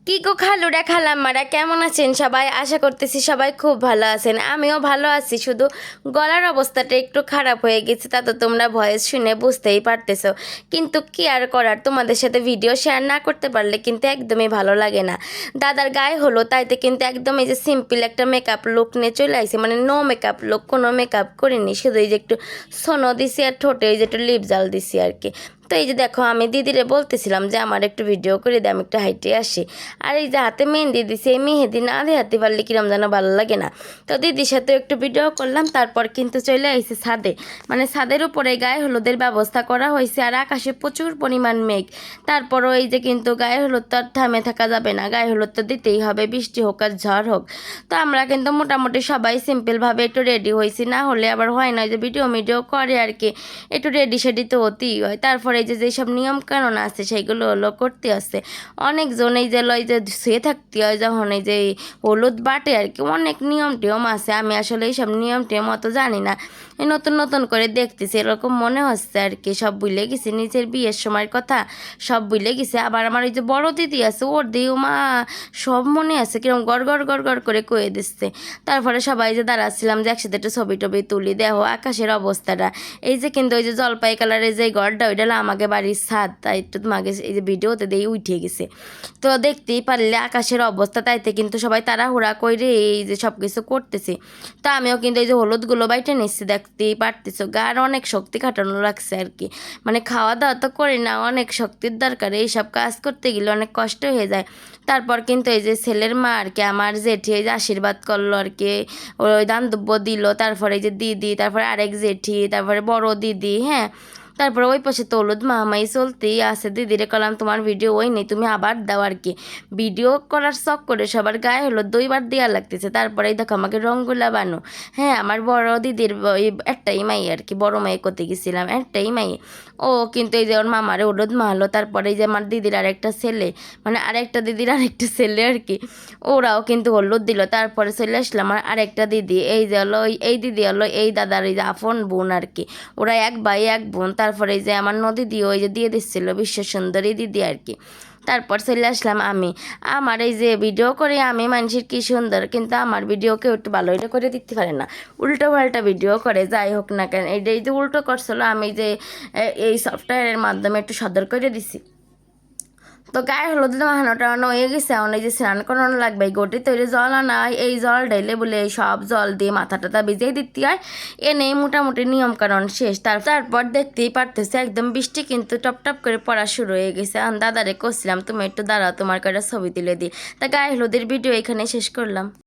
কি গো খালুরা খালাম্মারা কেমন আছেন সবাই? আশা করতেছি সবাই খুব ভালো আছেন। আমিও ভালো আছি, শুধু গলার অবস্থাটা একটু খারাপ হয়ে গেছে, তা তো তোমরা ভয়েস শুনে বুঝতেই পারতেছো। কিন্তু কি আর করার, তোমাদের সাথে ভিডিও শেয়ার না করতে পারলে কিন্তু একদমই ভালো লাগে না। দাদার গায়ে হলো তাইতে কিন্তু একদম এই যে সিম্পল একটা মেকআপ লুক নিয়ে চলে আসছে, মানে নো মেকআপ লুক, কোনো মেকআপ করিনি, শুধু এই যে একটু সোনো দিছি আর ঠোঁটে এই যে একটু লিপ জাল দিছি আর কি। তো এই যে দেখো, আমি দিদিরে বলতেছিলাম যে আমার একটু ভিডিও করে দিই, আমি একটু হাইটে আসি। আর এই যে হাতে মেহেন্দি দিছি, এই মেহেন্দি না দেখাতে পারলে কিরম যেন ভালো লাগে না। তো দিদির সাথে একটু ভিডিও করলাম, তারপর কিন্তু চলে আসছে ছাদে। মানে ছাদের উপরে গায়ে হলুদের ব্যবস্থা করা হয়েছে, আর আকাশে প্রচুর পরিমাণ মেঘ। তারপরও এই যে কিন্তু গায়ে হলুদ তো আর থামে থাকা যাবে না, গায়ে হলুদ তো দিতেই হবে, বৃষ্টি হোক আর ঝড় হোক। তো আমরা কিন্তু মোটামুটি সবাই সিম্পলভাবে একটু রেডি হয়েছি, না হলে আবার হয় না যে ভিডিও করে আর কি, একটু রেডি সেডি তো হতেই হয়। তারপরে এই যে যেসব নিয়ম কানুন আছে সেগুলো হলো করতে আসছে। অনেকজন এই যে লয় যে শুয়ে থাকতে হয় যখন এই যে হলুদ বাটে আর কি, অনেক নিয়ম টিয়ম আছে। আমি আসলে এইসব নিয়ম টিয়ম অত জানি না, এই নতুন নতুন করে দেখতেছি, এরকম মনে হচ্ছে আর কি। সব ভুলে গেছি, নিজের বিয়ের সময়ের কথা সব ভুলে গেছি। আবার আমার ওই যে বড় দিদি আছে, ওর দিও মা সব মনে আছে, কিরকম গড় গড় গড় গড় করে কয়ে দিচ্ছে। তারপরে সবাই যে দাঁড়াচ্ছিলাম যে একসাথে একটু ছবি টবি তুলি, দেখো আকাশের অবস্থাটা। এই যে কিন্তু ওই যে জলপাই কালারের যে ঘরটা, ওইটা আমাকে বাড়ির ছাদ, তাই একটু তোমাকে এই যে ভিডিওতে দিয়ে উঠে গেছে। তো দেখতেই পারলে আকাশের অবস্থা, তাইতে কিন্তু সবাই তাড়াহুড়া করে এই যে সব কিছু করতেছে। তা আমিও কিন্তু এই যে হলুদগুলো বাইটে নিচ্ছি, দেখতেই পারতেছো। গার অনেক শক্তি খাটানো লাগছে আর কি, মানে খাওয়া দাওয়া তো করি না, অনেক শক্তির দরকার, এইসব কাজ করতে গেলে অনেক কষ্ট হয়ে যায়। তারপর কিন্তু এই যে ছেলের মা আর কি, আমার জেঠি এই যে আশীর্বাদ করলো আর কি, ওই দান্তব্য দিল। তারপরে এই যে দিদি, তারপরে আরেক জেঠি, তারপরে বড় দিদি, হ্যাঁ। তারপরে ওই পাশে তো হলুদ মাহামাই চলতেই আছে। দিদিরে কলাম তোমার ভিডিও ওই নেই, তুমি আবার দাও আর কি। ভিডিও করার শখ করে সবার গায়ে হলুদ 2বার দেওয়া লাগতেছে। তারপরে এই দেখো আমাকে রঙগুলা বানো। হ্যাঁ, আমার বড় দিদির ওই একটাই মাই আর কি, বড় মাই করতে গেছিলাম, একটাই মাই। ও কিন্তু এই যে ওর মামারে হলুদ মাহলো। তারপরে এই যে আমার দিদির আরেকটা ছেলে, মানে আরেকটা দিদির আরেকটা ছেলে আর কি, ওরাও কিন্তু হলুদ দিল। তারপরে চলে আসলাম আমার আরেকটা দিদি, এই যে হলো এই দিদি হলো এই দাদার এই যে আপন বোন আর কি, ওরা এক ভাই এক বোন। তারপরে এই যে আমার নদী দিয়ে ওই যে দিয়ে দিচ্ছিল বিশ্ব সুন্দরী দিদি আর কি। তারপর চলে আসলাম আমি, আমার এই যে ভিডিও করে আমি মানুষের কি সুন্দর, কিন্তু আমার ভিডিও কেউ একটু ভালো এটা করে দিতে পারে না, উল্টো পাল্টা ভিডিও করে। যাই হোক না কেন, এই যে উল্টো করছিল, আমি যে এই সফটওয়্যারের মাধ্যমে একটু সদর করে দিছি। তো গায়ে হলুদ মাখানো টানো হয়ে গেছে, এখন এই যে স্নান করানো লাগবে। গোটি তৈরি জল আনা হয়, এই জল ঢেলে বলে এই সব জল দিয়ে মাথা টাথা ভিজিয়ে দিতে হয়। এনেই মোটামুটি নিয়ম কারণ শেষ। তারপর দেখতেই পারতেছে একদম বৃষ্টি কিন্তু টপ টপ করে পড়া শুরু হয়ে গেছে। আমি দাদারে করছিলাম তুমি একটু দাঁড়াও, তোমার কয়টা ছবি তুলে দিই। তা গায়ে হলুদের ভিডিও এখানে শেষ করলাম।